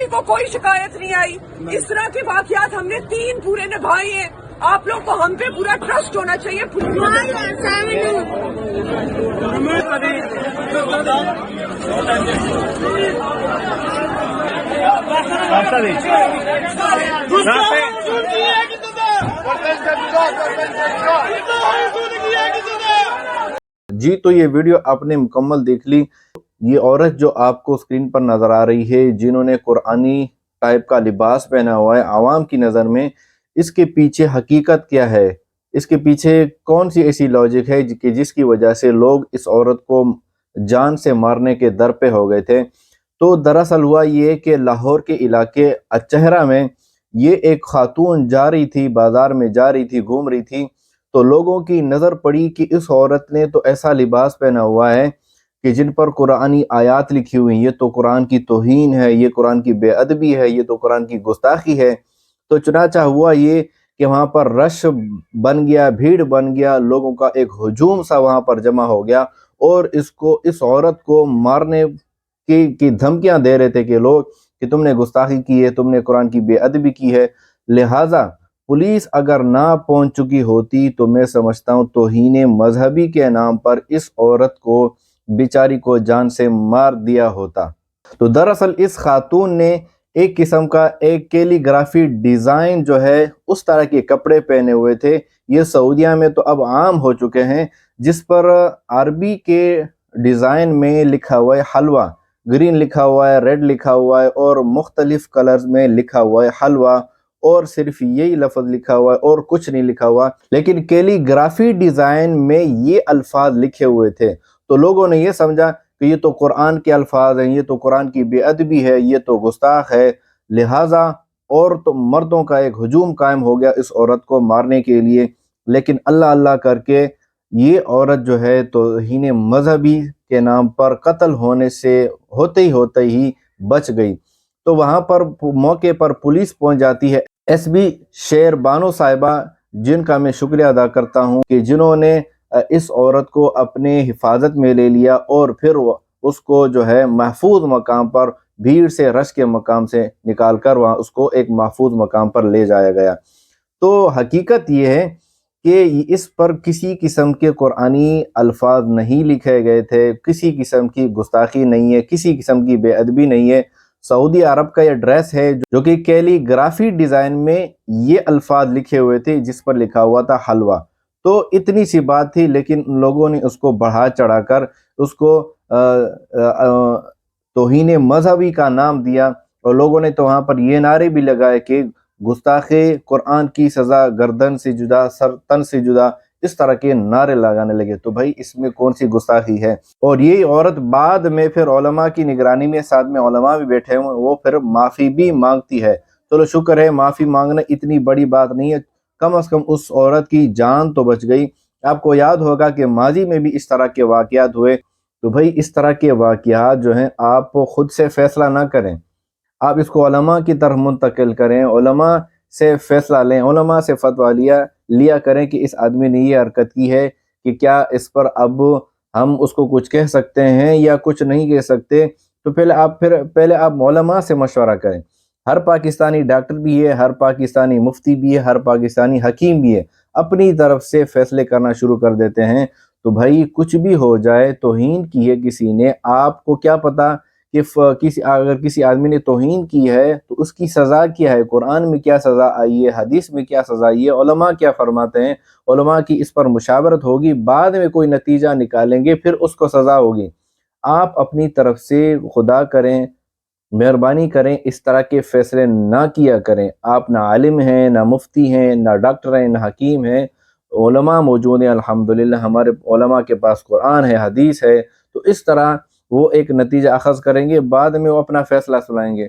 को कोई शिकायत नहीं आई। इस तरह के वाकयात हमने 3 पूरे निभाए हैं। आप लोग को हम पे पूरा ट्रस्ट होना चाहिए। जी, तो ये वीडियो आपने मुकम्मल देख ली। ये औरत जो आपको स्क्रीन पर नज़र आ रही है, जिन्होंने कुरानी टाइप का लिबास पहना हुआ है, आवाम की नज़र में इसके पीछे हकीकत क्या है, इसके पीछे कौन सी ऐसी लॉजिक है कि जिसकी वजह से लोग इस औरत को जान से मारने के दर पे हो गए थे। तो दरअसल हुआ ये कि लाहौर के इलाके अचहरा में ये एक खातून जा रही थी, बाज़ार में जा रही थी, घूम रही थी, तो लोगों की नज़र पड़ी कि इस औरत ने तो ऐसा लिबास पहना हुआ है कि जिन पर कुरानी आयात लिखी हुई, ये तो कुरान की तौहीन है, ये कुरान की बेअदबी है, ये तो कुरान की गुस्ताखी है। तो चुनाचा हुआ ये कि वहाँ पर रश बन गया, भीड़ बन गया, लोगों का एक हुजूम सा वहाँ पर जमा हो गया और इस औरत को मारने की धमकियाँ दे रहे थे कि लोग कि तुमने गुस्ताखी की है, तुमने कुरान की बेअदबी की है। लिहाजा पुलिस अगर ना पहुंच चुकी होती तो मैं समझता हूँ तौहीन मजहबी के नाम पर इस औरत को बेचारी को जान से मार दिया होता। तो दरअसल इस खातून ने एक किस्म का एक कैलीग्राफी डिज़ाइन जो है उस तरह के कपड़े पहने हुए थे। ये सऊदीया में तो अब आम हो चुके हैं, जिस पर अरबी के डिज़ाइन में लिखा हुआ है हलवा, ग्रीन लिखा हुआ है, रेड लिखा हुआ है और मुख्तलिफ कलर्स में लिखा हुआ है हलवा, और सिर्फ यही लफ्ज़ लिखा हुआ है और कुछ नहीं लिखा हुआ। लेकिन कैलीग्राफी डिज़ाइन में ये अल्फाज लिखे हुए थे, तो लोगों ने ये समझा कि ये तो कुरान के अल्फाज हैं, ये तो कुरान की बेअदबी है, ये तो गुस्ताख है। लिहाजा और तो मर्दों का एक हुजूम कायम हो गया इस औरत को मारने के लिए। लेकिन अल्लाह अल्लाह करके ये औरत जो है तौहीन मजहबी के नाम पर कत्ल होते ही बच गई। तो वहाँ पर मौके पर पुलिस पहुँच जाती है। एसबी शेर बानो साहिबा, जिनका मैं शुक्रिया अदा करता हूँ कि जिन्होंने इस औरत को अपने हिफाजत में ले लिया और फिर उसको जो है महफूज मकाम पर, भीड़ से रश के मकाम से निकाल कर वहाँ उसको एक महफूज मकाम पर ले जाया गया। तो हकीकत ये है कि इस पर किसी किस्म के कुरानी अल्फाज नहीं लिखे गए थे, किसी किस्म की गुस्ताखी नहीं है, किसी किस्म की बेअदबी नहीं है। सऊदी अरब का ये ड्रेस है जो कि कैलीग्राफी डिज़ाइन में ये अल्फाज लिखे हुए थे, जिस पर लिखा हुआ था हलवा। तो इतनी सी बात थी, लेकिन लोगों ने उसको बढ़ा चढ़ाकर उसको तौहीन मजहबी का नाम दिया और लोगों ने तो वहाँ पर ये नारे भी लगाए कि गुस्ताखे कुरान की सज़ा गर्दन से जुदा, सर तन से जुदा, इस तरह के नारे लगाने लगे। तो भाई इसमें कौन सी गुस्ताखी है। और ये औरत बाद में फिर उलमा की निगरानी में, साथ में उलमा भी बैठे हुए, वो फिर माफ़ी भी मांगती है। चलो शुक्र है, माफ़ी मांगना इतनी बड़ी बात नहीं है, कम से कम उस औरत की जान तो बच गई। आपको याद होगा कि माजी में भी इस तरह के वाक़यात हुए। तो भाई इस तरह के वाक़यात जो हैं आप खुद से फ़ैसला ना करें, आप इसको उलमा की तरफ मुंतकिल करें, उलमा से फ़ैसला लें, उलमा से फतवा लिया करें कि इस आदमी ने ये हरकत की है कि क्या इस पर अब हम उसको कुछ कह सकते हैं या कुछ नहीं कह सकते। तो पहले आप उलमा से मशवरा करें। हर पाकिस्तानी डॉक्टर भी है, हर पाकिस्तानी मुफ्ती भी है, हर पाकिस्तानी हकीम भी है, अपनी तरफ से फ़ैसले करना शुरू कर देते हैं। तो भाई कुछ भी हो जाए, तौहीन की है किसी ने, आपको क्या पता कि अगर किसी आदमी ने तौहीन की है तो उसकी सज़ा क्या है, कुरान में क्या सज़ा आई है, हदीस में क्या सज़ा आई है, उलमा क्या फरमाते हैं। उलमा की इस पर मुशावरत होगी, बाद में कोई नतीजा निकालेंगे, फिर उसको सज़ा होगी। आप अपनी तरफ से खुदा करें, मेहरबानी करें, इस तरह के फ़ैसले ना किया करें। आप ना आलिम हैं, ना मुफ्ती हैं, ना डॉक्टर हैं, ना हकीम हैं, उलमा मौजूद हैं। अल्हम्दुलिल्लाह हमारे उलमा के पास कुरान है, हदीस है। तो इस तरह वो एक नतीजा अखज़ करेंगे, बाद में वो अपना फ़ैसला सुनाएंगे।